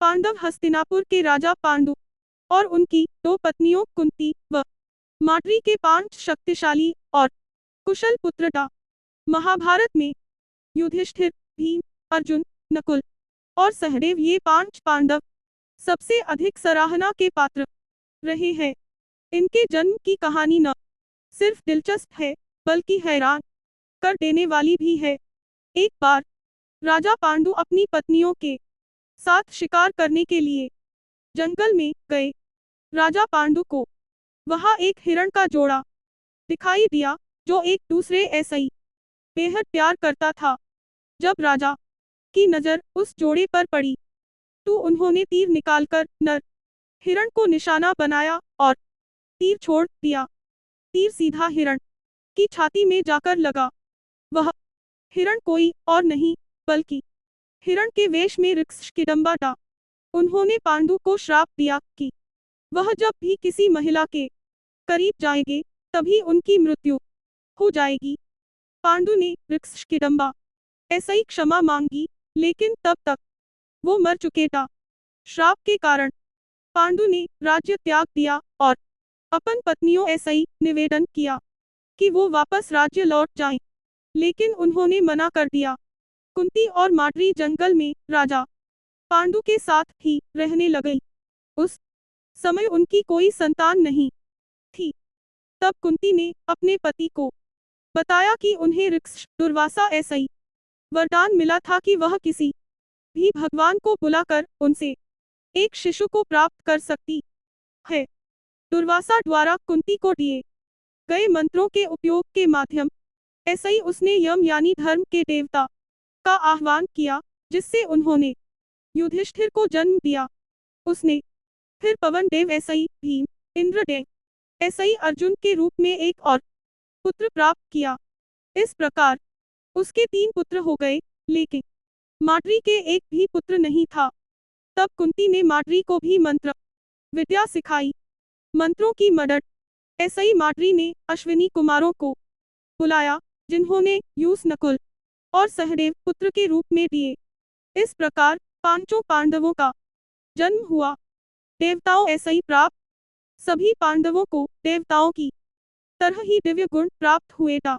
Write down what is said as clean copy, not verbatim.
पांडव हस्तिनापुर के राजा पांडु और उनकी 2 पत्नियों कुंती व माद्री के 5 शक्तिशाली और कुशल पुत्र था। महाभारत में युधिष्ठिर, भीम, अर्जुन, नकुल और सहदेव ये 5 पांडव सबसे अधिक सराहना के पात्र रहे हैं। इनके जन्म की कहानी न सिर्फ दिलचस्प है बल्कि हैरान कर देने वाली भी है। एक बार राजा पांडु अपनी पत्नियों के साथ शिकार करने के लिए जंगल में गए। राजा पांडु को वहां एक हिरण का जोड़ा दिखाई दिया जो एक दूसरे ऐसे ही बेहद प्यार करता था। जब राजा की नजर उस जोड़े पर पड़ी तो उन्होंने तीर निकालकर नर हिरण को निशाना बनाया और तीर छोड़ दिया। तीर सीधा हिरण की छाती में जाकर लगा। वह हिरण कोई और नहीं बल्कि हिरण के वेश में ऋक्षकिडंबा था। उन्होंने पांडु को श्राप दिया कि वह जब भी किसी महिला के करीब जाएंगे तभी उनकी मृत्यु हो जाएगी। पांडु ने ऋक्षकिडंबा ऐसे ही क्षमा मांगी लेकिन तब तक वो मर चुके था। श्राप के कारण पांडु ने राज्य त्याग दिया और अपन पत्नियों ऐसे ही निवेदन किया कि वो वापस राज्य लौट जाएं, लेकिन उन्होंने मना कर दिया। कुंती और माद्री जंगल में राजा पांडु के साथ ही रहने लगी। उस समय उनकी कोई संतान नहीं थी। तब कुंती ने अपने पति को बताया कि उन्हें ऋक्ष दुर्वासा ऐसा ही वरदान मिला था कि वह किसी भी भगवान को बुलाकर उनसे एक शिशु को प्राप्त कर सकती है। दुर्वासा द्वारा कुंती को दिए गए मंत्रों के उपयोग के माध्यम ऐसे ही उसने यम यानी धर्म के देवता का आह्वान किया जिससे उन्होंने युधिष्ठिर को जन्म दिया। उसने फिर पवन देव ऐसे ही भीम, इंद्रदेव ऐसे ही अर्जुन के रूप में एक और पुत्र प्राप्त किया। इस प्रकार उसके 3 पुत्र हो गए, लेकिन माद्री के एक भी पुत्र नहीं था। तब कुंती ने माद्री को भी मंत्र विद्या सिखाई। मंत्रों की मदद ऐसे ही माद्री ने अश्विनी कुमारों को बुलाया जिन्होंने यूस, नकुल और सहदेव पुत्र के रूप में दिए। इस प्रकार 5 पांडवों का जन्म हुआ। देवताओं ऐसे ही प्राप्त सभी पांडवों को देवताओं की तरह ही दिव्य गुण प्राप्त हुए था।